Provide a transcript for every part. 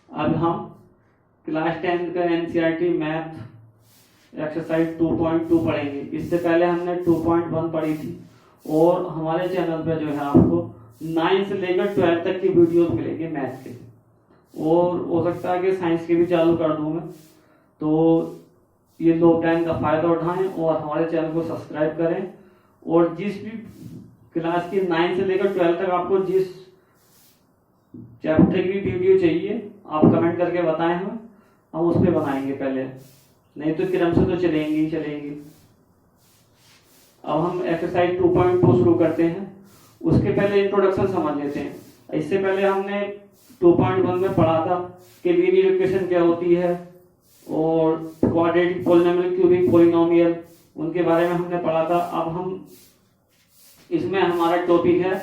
अब हम क्लास 10 का एनसीईआरटी मैथ एक्सरसाइज 2.2 पढ़ेंगे। इससे पहले हमने 2.1 पढ़ी थी और हमारे चैनल पे जो है आपको 9 से लेकर 12 तक की वीडियोस मिलेंगे मैथ के, और हो सकता है कि साइंस के भी चालू कर दूं मैं। तो ये लॉकडाउन का फायदा उठाएं और हमारे चैनल को सब्सक्राइब करें, और जिस भी क्लास की 9 से लेकर 12 तक आपको जिस चैप्टर की वीडियो चाहिए आप कमेंट करके बताएं, हम उस पर बनाएंगे पहले, नहीं तो क्रम से तो चलेंगे ही चलेंगे। अब हम एक्सरसाइज 2.2 शुरू करते हैं। उसके पहले इंट्रोडक्शन समझ लेते हैं। इससे पहले हमने 2.1 में पढ़ा था कि लीनियर इक्वेशन क्या होती है और क्वाड्रेटिक पॉलिनोमियल, क्यूबिक पॉलिनोमियल, उनके बारे में हमने पढ़ा था। अब हम इसमें हमारा टॉपिक है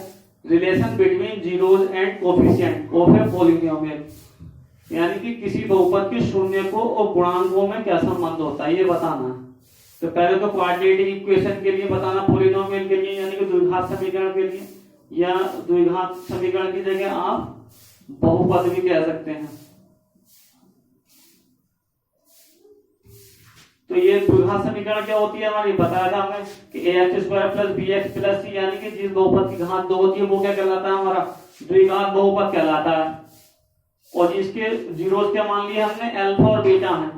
relation between zeros and coefficient of a polynomial, यानी कि किसी बहुपद के शून्यकों और गुणांकों में क्या संबंध होता है ये बताना है। तो पहले तो क्वाड्रेटिक इक्वेशन के लिए बताना, पॉलिनोमियल के लिए यानी कि द्विघात समीकरण के लिए, या द्विघात समीकरण की जगह आप बहुपद भी कह सकते हैं। तो ये द्विघात समीकरण क्या होती है हमारी, बताया था हमने कि ax square plus bx plus c, यानी कि जिस बहुपद की घात 2 होती है वो क्या कहलाता है, हमारा द्विघात बहुपद कहलाता है। और इसके जीरोस क्या मान लिया हमने, अल्फा और बीटा है।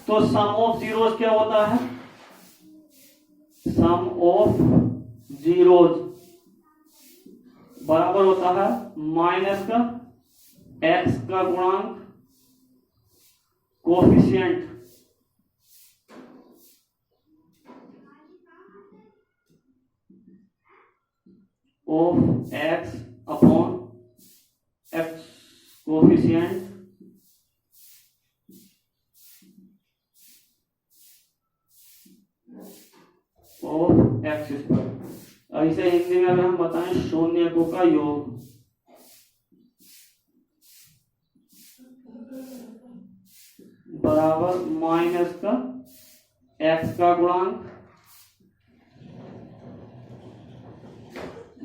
तो सम ऑफ जीरोस क्या होता है, सम ऑफ जीरोस बराबर होता है माइनस का एक्स का गुणांक coefficient of x upon x coefficient of x square. ऐसे हिंदी में अगर हम बताएं शून्यकों का योग बराबर माइनस का एक्स का गुणांक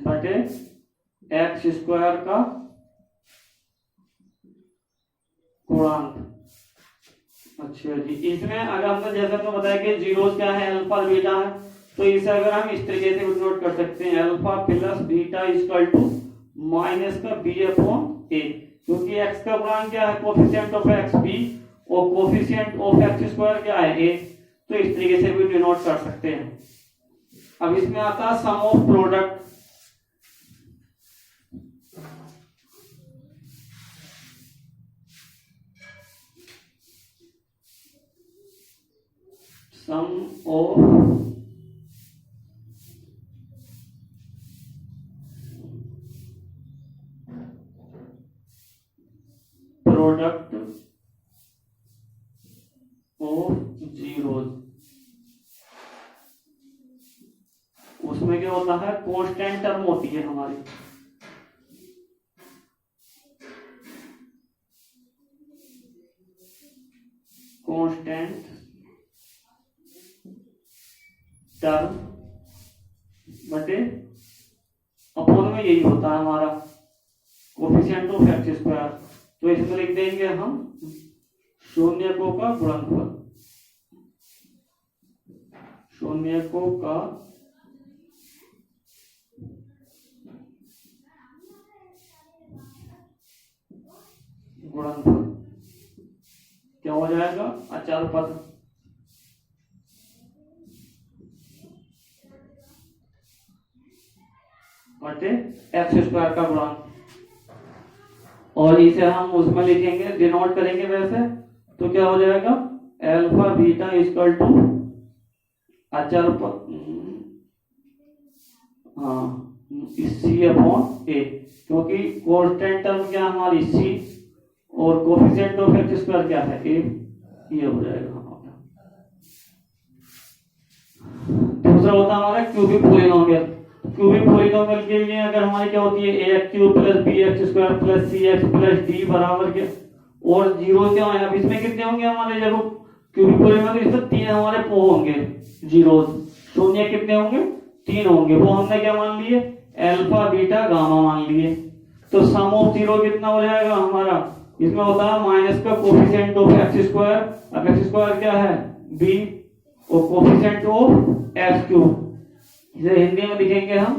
बटे एक्स स्क्वायर का गुणांक। अच्छा जी, इसमें अगर हमने जैसे हमने बताया कि जीरोस क्या है, अल्फा और बीटा है, तो इसे अगर हम इस तरीके से नोट कर सकते हैं, alpha plus beta equal to minus का बी अपॉन ए, क्योंकि एक्स का गुणांक क्या है, कोफिशिएंट ऑफ एक्स बी और कोफिशिएंट ऑफ एक्स स्क्वायर क्या है ए, तो इस तरीके से भी डिनोट कर सकते हैं। अब इसमें आता है sum of product. Sum of product of zeros, उसमें क्या होता है, कांस्टेंट टर्म होती है हमारी, कांस्टेंट टर्म बटे अपॉन में यही होता है हमारा कोफिशिएंट ऑफ एक्स स्क्वायर। तो इसमें लिख देंगे हम शून्यकों का गुणनफल, शून्यकों का गुणनफल क्या हो जाएगा, अचर पद बटे एक्स स्क्वायर का गुणांक। और इसे हम उसमें लिखेंगे, डिनोट करेंगे वैसे, तो क्या हो जाएगा, अल्फा बीटा इक्वल टू अचर सी अपॉन ए, क्योंकि कांस्टेंट टर्म क्या हमारी सी और कोफिशिएंट ऑफ एक्स स्क्वायर क्या है ए, ये हो जाएगा हमारा। दूसरा होता है हमारा क्यूबिक पॉलिनोमियल। क्यूबिक पॉलिनोमियल के लिए अगर हमारी क्या होती है, a x cube plus b x square plus c x plus d बराबर के, और जीरो क्या है, अब इसमें कितने होंगे हमारे, जब क्यूबिक पॉलिनोमियल इसमें 3 हमारे होंगे जीरोस, शून्य कितने होंगे, 3 होंगे, वो हमने क्या मान लिए, अल्फा बीटा गामा मान लिए। तो सम ऑफ जीरो कितना हो जाएगा हमारा, इसमें होता है माइनस का कोफिशिएंट ऑफ एक्स स्क्वायर। अब एक्स स्क्वायर क्या है बी, और कोफिशिएंट ऑफ एक्स क्यूब, इसे हिंदी में लिखेंगे हम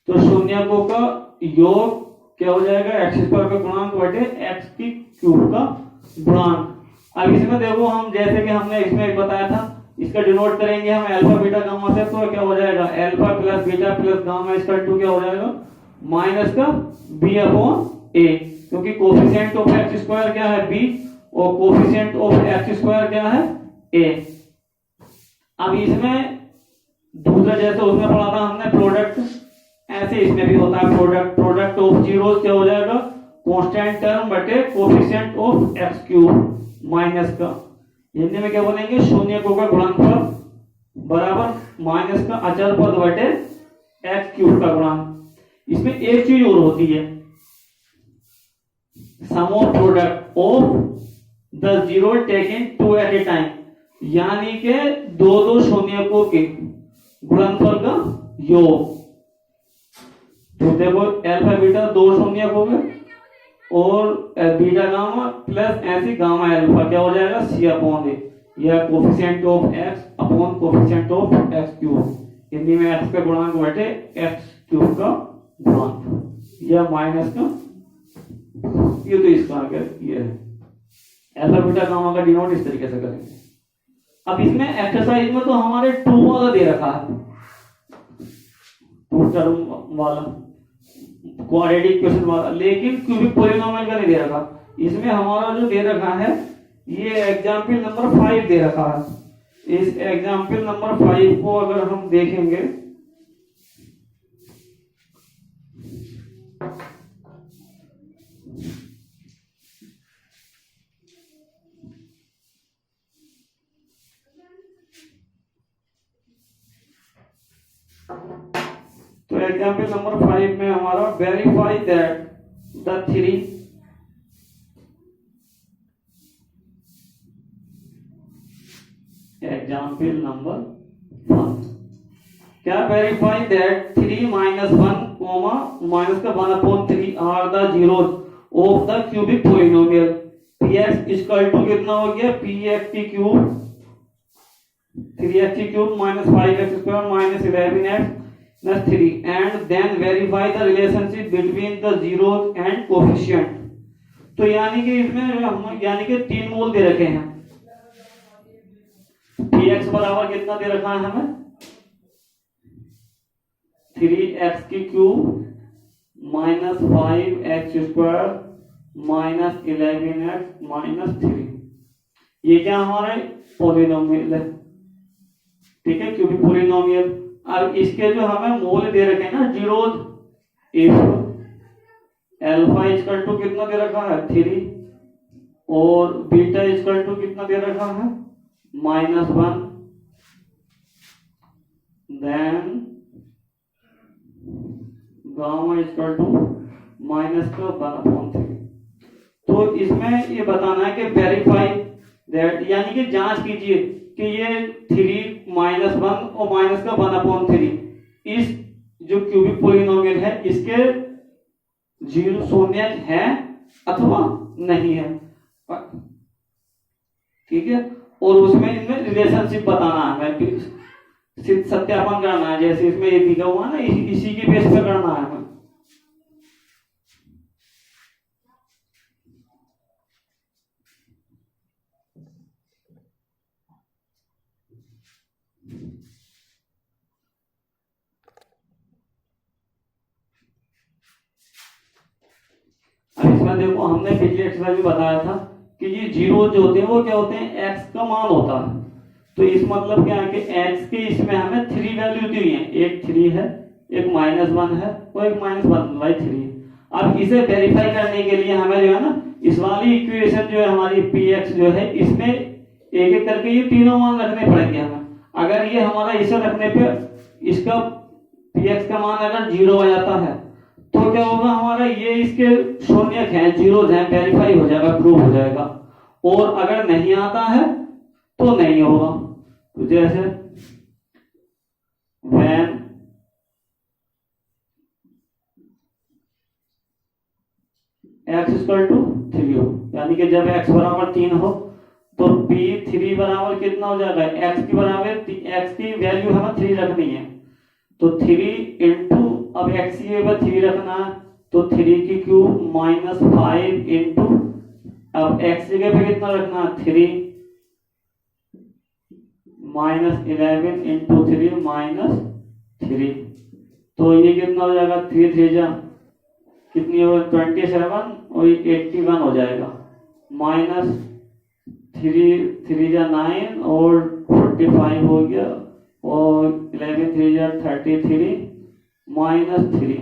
तो शून्यकों का योग क्या हो जाएगा, एक्स स्क्वायर का गुणांक बटे एक्स की क्यूब का गुणांक। अब इसमें देखो हम जैसे कि हमने इसमें बताया था, इसका डिनोट करेंगे हम अल्फा बीटा गामा से, तो क्या हो जाएगा alpha plus beta plus gamma इसका टू क्या हो जाएगा माइनस का बी अपॉन ए, क्योंकि कोफिशिएंट ऑफ एक्स स्क्वायर क्या है बी और कोफिशिएंट ऑफ एक्स स्क्वायर क्या है ए। अब इसमें दूसरा जैसे उसमें पढ़ा था हमने प्रोडक्ट, ऐसे इसमें भी होता है प्रोडक्ट। प्रोडक्ट ऑफ जीरोस क्या हो जाएगा कांस्टेंट टर्म बटे coefficient of x cube minus का, हिंदी में क्या बोलेंगे शून्यकों का गुणनफल बराबर माइनस का अचर पद बटे एक्स क्यूब का गुणांक। इसमें एक चीज और होती है, sum of product of the zero taken two at a time, यानी के दो दो शून्यकों के गुणनफल का योग। तो देखो अल्फा बीटा दो शून्यक हो गए और बीटा गामा प्लस ऐसी गामा अल्फा क्या हो जाएगा सी अपॉन ए, या coefficient of x upon coefficient of x cube, Hindi में एक्स का गुणांक बटे एक्स क्यूब का गुणांक, या माइनस का, ये तो इसका ये है अल्फा बीटा गामा का डिनोट इस तरीके से करेंगे। अब इसमें एक्सरसाइज में तो हमारे टू वाला दे रखा है, टू टर्म वाला क्वाड्रेटिक इक्वेशन वाला, लेकिन क्यूबिक पॉलिनोमियल का नहीं दे रखा। इसमें हमारा जो दे रखा है ये एग्जाम्पल नंबर 5 दे रखा है। इस एग्जाम्पल नंबर 5 को अगर हम देखेंगे तो एग्जाम्पल नंबर 5 में हमारा verify that the three example number 1, क्या verify that 3 minus 1 comma minus का 1/3 are the zeros of the cubic polynomial px equal to कितना हो गया px की क्यूब 3x की cube minus 5x square minus 11x plus 3 and then verify the relationship between the zeros and coefficient। तो यानी कि इसमें हम यानी कि तीन मूल दे रखे हैं, px बराबर कितना दे रखा है हमें 3x की cube minus 5x square minus 11x minus 3, ये क्या हमारे पॉलिनोमियल है, ठीक है क्यूबिक पॉलिनोमियल। अब इसके जो हमें मूल दे रखे हैं ना zeros, if alpha equal to कितना दे रखा है 3 और बीटा इक्वल टू कितना दे रखा है -1, देन गामा इक्वल टू -1/3। तो इसमें ये बताना है कि वेरीफाई दैट, यानी कि जांच कीजिए कि ये 3 -1 और माइनस का 1/3 इस जो क्यूबिक पॉलिनोमियल है इसके जीरो शून्यक है अथवा नहीं है, ठीक है। और उसमें इनमें रिलेशनशिप बताना है, हमें सत्यापन करना है, जैसे इसमें ये दिखा हुआ ना इसी के बेस पे करना है हमें। अब इसमें देखो हमने पिछले एक्सरसाइज में बताया था कि ये जीरो जो होते हैं वो क्या होते हैं एक्स का मान होता है। तो इस मतलब क्या है कि एक्स के इसमें हमें 3 वैल्यू दी हुई है, एक 3 है, एक -1 है और एक -1/3 है। अब इसे वेरीफाई करने के लिए हमें जो है ना इस वाली इक्वेशन जो है हमारी px जो है इसमें एक एक करके ये तीनों मान रखने पड़ेंगे हमें। अगर ये हमारा इसे रखने पे इसका px का मान अगर 0 आ जाता है तो क्या होगा हमारा ये इसके शून्यक हैं जीरोस हैं, वेरीफाई हो जाएगा, प्रूव हो जाएगा। और अगर नहीं आता है तो नहीं होगा। तो जैसे when x इक्वल टू 3 हो, यानी कि जब x बराबर 3 हो तो P3 बराबर कितना हो जाएगा, x की बराबर x की वैल्यू हमें 3 रखनी है, तो 3 इंटू, अब x की जगह 3 रखना है तो 3 की क्यूब माइनस 5 इंटू, अब x की जगह पे कितना रखना है 3 माइनस 11 इंटू 3 माइनस 3, तो ये कितना हो जाएगा 3 3 जा कितनी हो 27 और 81 हो जाएगा, माइनस 3 3 जा 9 और 45 हो गया और 11 3 जा 33 माइनस 3।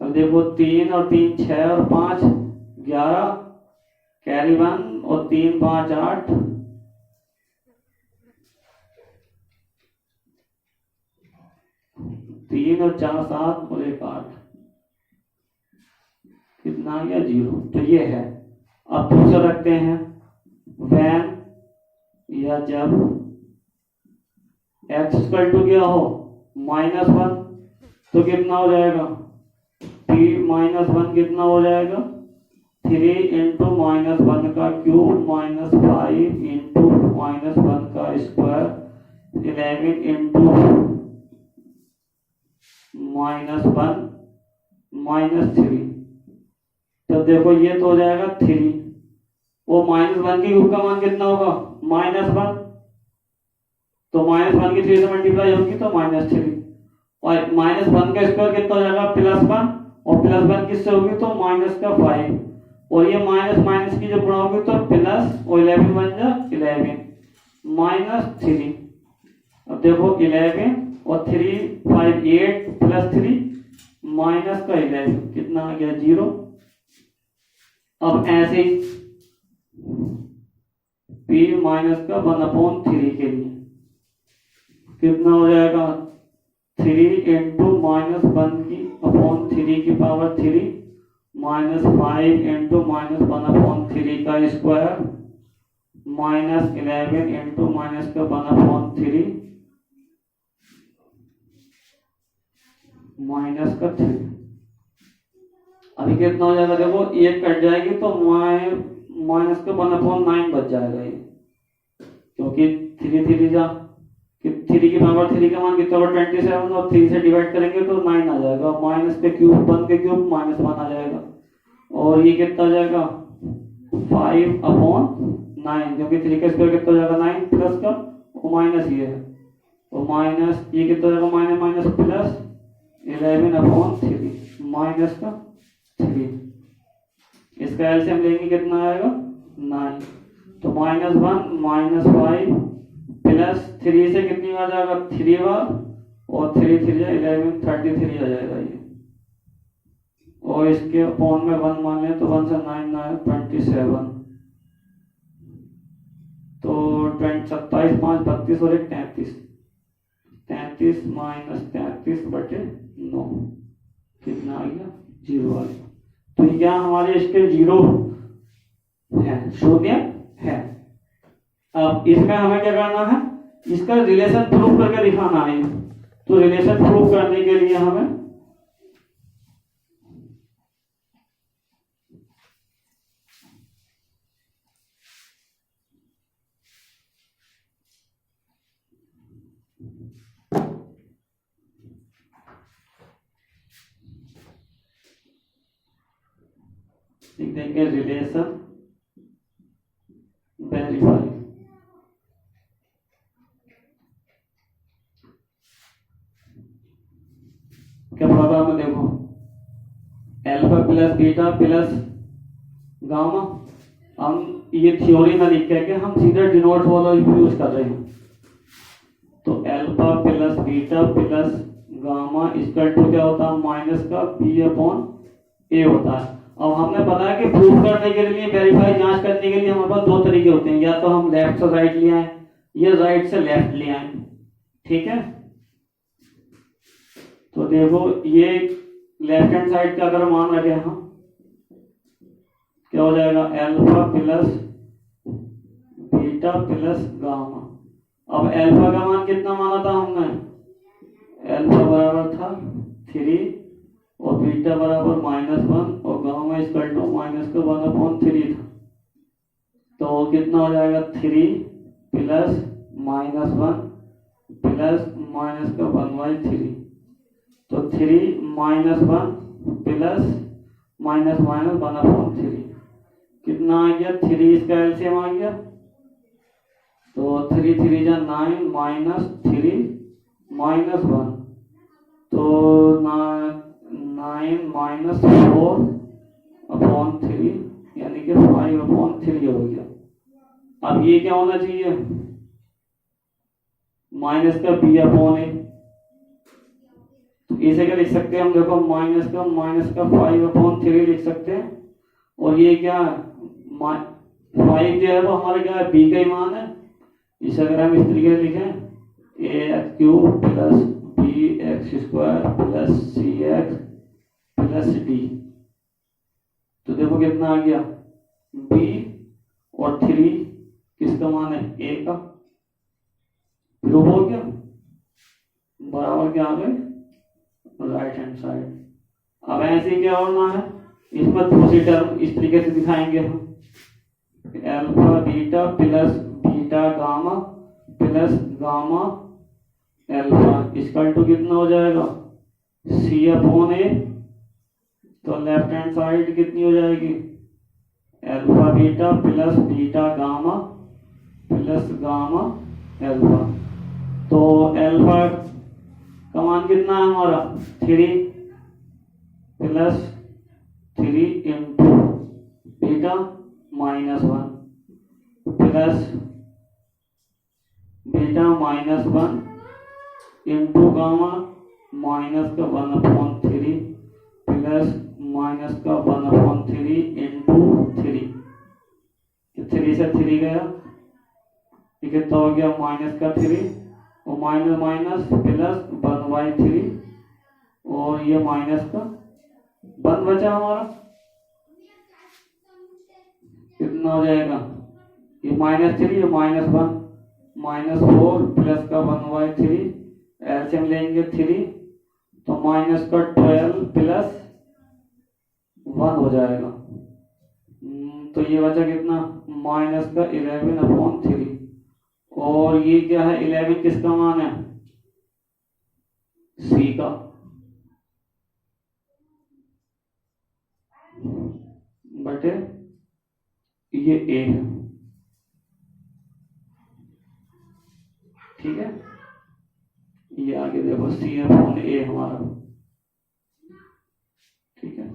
अब देखो 3 और 3 6 और 5 11 कैरी 1 और 3 5 8 3 और 4 7 और 1 8 कितना आ गया 0, तो ये है। अब दूसरा रखते हैं वैन या जब x इक्वल टू क्या हो -1 तो कितना हो जाएगा p -1 कितना हो जाएगा 3 इंटू -1 का क्यूब माइनस 5 इंटू -1 का स्क्वायर 11 इंटू -1 माइनस 3, तो देखो ये तो हो जाएगा 3, वो -1 की क्यूब का मान कितना होगा -1, तो -1 की 3 से मल्टीप्लाई होगी तो -3, और -1 का स्क्वायर कितना हो जाएगा +1, और +1 किससे होगी तो माइनस का 5, और ये माइनस माइनस की जब गुणा होगी तो प्लस, और 11 बन जा 11 -3। अब देखो 11 और 3 5 8 प्लस 3 माइनस का 11 कितना आ गया 0। अब ऐसे ही p माइनस का 1/3 के लिए कितना हो जाएगा 3 इंटू -1 की अपॉन 3 की पावर 3 माइनस 5 इंटू -1/3 का स्क्वायर माइनस 11 इंटू माइनस का 1/3 माइनस का 3। अभी कितना हो जाएगा देखो, एक कट जाएगी तो माइनस का 1/9 बच जाएगा ये, क्योंकि 3 3 जा 3 की पावर 3 का मान कितना होगा 27, और 3 से डिवाइड करेंगे तो 9 आ जाएगा, माइनस के क्यूब 1 के क्यूब -1 आ जाएगा, और ये कितना आ जाएगा 5/9, क्योंकि 3 का स्क्वायर कितना हो जाएगा 9 प्लस का और माइनस ये है, और माइनस ये कितना हो जाएगा माइनस प्लस 11/3 माइनस का 3, इसका एलसीएम लेंगे कितना आएगा 9, तो -1 -5 प्लस 3 से कितनी बार जाएगा 3 बार, और 3 3 11 33 आ जाएगा ये, और इसके अपॉन में 1 मान लें तो 1 से 9 9 27, तो 27 5 32 और 1 33, 33 माइनस 33 बटे 9 कितना आ गया 0 आ गया। तो क्या हमारे इसके 0 है, शून्य है। अब इसमें हमें क्या करना है, इसका रिलेशन प्रूफ करके दिखाना है, तो रिलेशन प्रूफ करने के लिए हमें लिख देंगे रिलेशन वेरीफाई। क्या प्रोग्राम में देखो alpha plus beta plus gamma, हम ये थ्योरी में लिख के हम सीधा डिनोट वाला यूज कर रहे हैं, तो alpha plus beta plus gamma equal to क्या होता है माइनस का b/a होता है। अब हमने बताया कि प्रूफ करने के लिए वेरीफाई जांच करने के लिए हमारे पास 2 तरीके होते हैं, या तो हम लेफ्ट से राइट ले आए या राइट से लेफ्ट ले आए, ठीक है। तो देखो ये लेफ्ट हैंड साइड का अगर मान रखे हम क्या हो जाएगा alpha plus beta plus gamma. अब अल्फा का मान कितना माना था हमने, अल्फा बराबर था 3 और बीटा बराबर -1 और गामा इक्वल टू माइनस का 1/3 था। तो कितना हो जाएगा 3 प्लस -1 प्लस माइनस का 1/3। तो 3 -1 प्लस -1/3 कितना आ गया 3 इसका एलसीएम आ गया। तो 3 3 जा 9 -3 -1 तो 9 -4/3 यानी कि 5/3 हो गया। अब ये क्या होना चाहिए माइनस का b/a। तो इसे क्या लिख सकते हैं हम देखो माइनस का 5/3 लिख सकते हैं। और ये क्या 5 जो है वो हमारा क्या है b का ही मान है। इसे अगर हम इस तरीके से लिखें ax³ plus bx² plus cx plus d तो देखो कितना आ गया b और 3 किसका मान है a का। प्रूव हो गया बराबर क्या आ गए राइट हैंड साइड। अब ऐसे क्या होना है इसमें दूसरी टर्म इस तरीके से दिखाएंगे हम alpha beta plus beta gamma plus gamma alpha equal to कितना हो जाएगा c/a। तो लेफ्ट हैंड साइड कितनी हो जाएगी alpha beta plus beta gamma plus gamma alpha. तो अल्फा का मान कितना है हमारा 3 plus 3 into beta -1 plus beta -1 into gamma minus का 1/3 प्लस माइनस का 1/3 इंटू 3। 3 से 3 गया कितना हो गया माइनस का 3 और माइनस माइनस प्लस 1/3 और ये माइनस का 1 बचा हमारा कितना हो जाएगा ये -3 ये -1 -4 प्लस का 1/3 एलसीएम लेंगे 3 तो माइनस का 12 प्लस 1 हो जाएगा। तो ये बचा कितना माइनस का 11/3 और ये क्या है 11 किसका मान है सी का बटे ये ए है। ठीक है ये आगे देखो c/a हमारा। ठीक है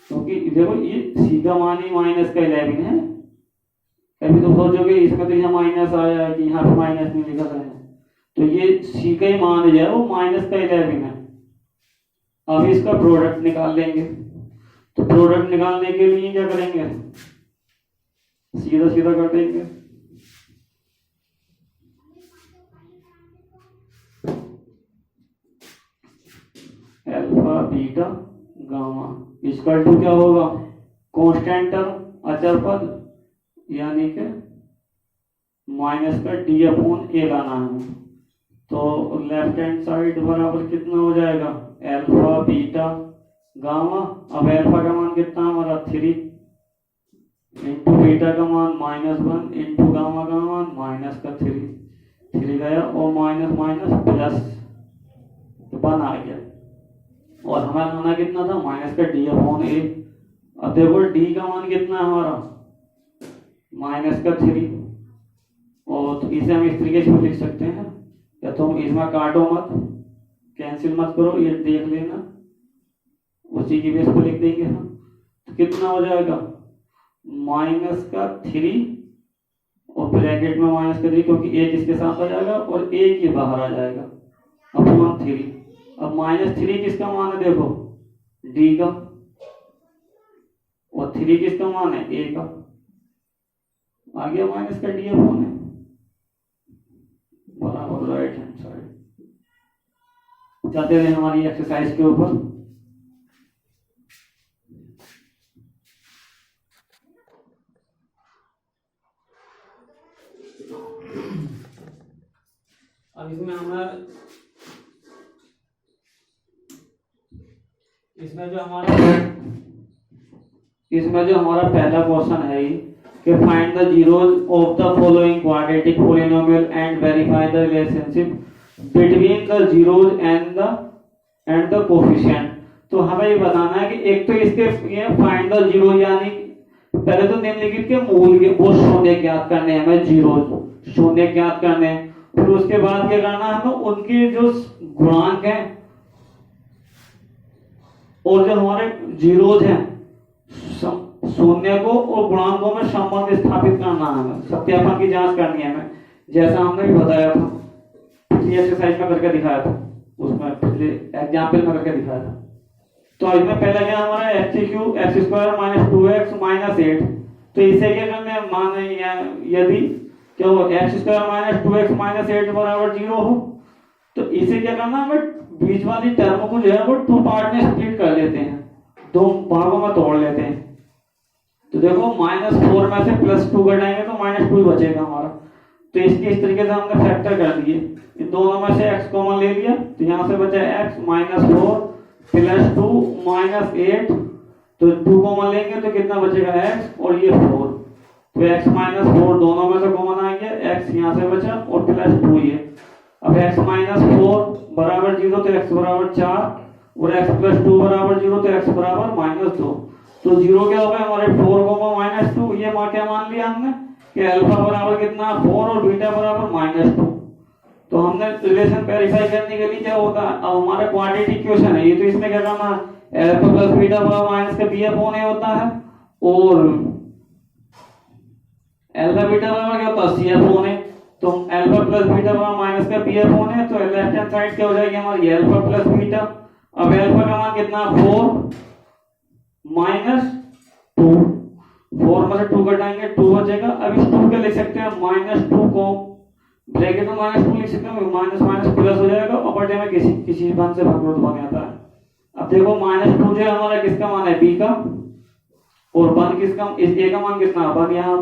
क्योंकि देखो ये सी का मान ही माइनस का 11 है। कभी तो सोचोगे इसमें तो यहाँ माइनस आया कि यहाँ पे माइनस नहीं लिखा था तो ये सी का ही मान जो है वो माइनस का 11 है। अब इसका प्रोडक्ट निकाल लेंगे तो प्रोडक्ट निकालने के लिए क्या करेंगे सीधा सीधा कर देंगे। Alpha beta gamma equal to क्या होगा कांस्टेंट टर्म अचर पद यानी कि माइनस का d/a लाना है। तो लेफ्ट हैंड साइड बराबर कितना हो जाएगा अल्फा बीटा गामा। अब अल्फा का मान कितना हमारा 3 इंटू बीटा का मान -1 इंटू गामा का मान माइनस का 3 गया और माइनस माइनस प्लस 1 आ गया और हमारा लाना कितना था माइनस का d/a। अब देखो d का मान कितना है हमारा माइनस का 3 और तो इसे हम इस तरीके से लिख सकते हैं या तो हम इसमें काटो मत कैंसिल मत करो ये देख लेना उसी की बेस पर लिख देंगे हम। तो कितना हो जाएगा माइनस का 3 और ब्रैकेट में माइनस का 3 क्योंकि एक इसके साथ आ जाएगा और एक ये बाहर आ जाएगा अपॉन 3। अब -3 किसका मान है देखो d का और 3 किसका मान है a का आ गया माइनस का d/a बराबर राइट हैंड साइड। चलते रहे हमारी एक्सरसाइज के ऊपर। अब इसमें जो हमारा इसमें जो हमारा पहला क्वेश्चन है ये कि find the zeros of the following quadratic polynomial and verify the relationship between the zeros and the coefficient. तो हमें ये बताना है कि एक तो इसके ये फाइंड द जीरो यानी पहले तो निम्नलिखित के मूल के वो शून्य ज्ञात करने हैं, हमें जीरो शून्य ज्ञात करने हैं। फिर उसके बाद क्या करना है, हमें उनके जो गुणांक हैं और जो हमारे जीरोज हैं शून्य को और गुणांकों में संबंध स्थापित करना है, हमें सत्यापन की जांच करनी है हमें, जैसा हमने भी बताया था पिछली एक्सरसाइज में करके दिखाया था, उसमें पिछले एग्जाम्पल में करके दिखाया था। तो इसमें पहला क्या हमारा x² - 2x - 8। तो इसे क्या करना है, मान यदि क्या हो x² - 2x - 8 बराबर 0 हो तो इसे क्या करना, हमें बीच वाली टर्म को जो है वो 2 पार्ट में स्प्लिट कर लेते हैं, 2 भागों में तोड़ लेते हैं। तो देखो -4 में से +2 घटाएंगे तो -2 ही बचेगा हमारा। तो इसके इस तरीके से हमने फैक्टर कर दिए, इन दोनों में से x कॉमन ले लिया तो यहाँ से बचा x - 4 + 2 - 8। तो 2 कॉमन लेंगे तो कितना बचेगा x और ये 4। तो x - 4 दोनों में से कॉमन आ गया, x यहाँ से बचा और +2 ये। अब x - 4 बराबर 0 तो x बराबर 4 और x + 2 बराबर 0 तो x बराबर -2। तो 0 क्या हो गया हमारे 4, -2। ये क्या मान लिया हमने कि अल्फा बराबर कितना 4 और बीटा बराबर -2। तो हमने रिलेशन वेरीफाई करने के लिए क्या होता है, अब हमारा क्वाड्रेटिक इक्वेशन है ये, तो इसमें क्या करना है, अल्फा + बीटा बराबर -b/a होता है और अल्फा बीटा बराबर क्या होता है c/a। तो अल्फा + बीटा बराबर -b/a, तो लेफ्ट हैंड साइड क्या हो जाएगी हमारी अल्फा + बीटा। अब अल्फा का मान कितना 4 -2, 4 में से 2 घटाएंगे 2 बचेगा। अब इस 2 के लिख सकते हैं -2 को ब्रैकेट में -2 लिख सकते हैं, माइनस प्लस हो जाएगा और बटे में किसी मान से भागफल बन जाता है। अब देखो -2 जो हमारा किसका मान है, b का, और 1 किसका, इस a का मान कितना 1 यहाँ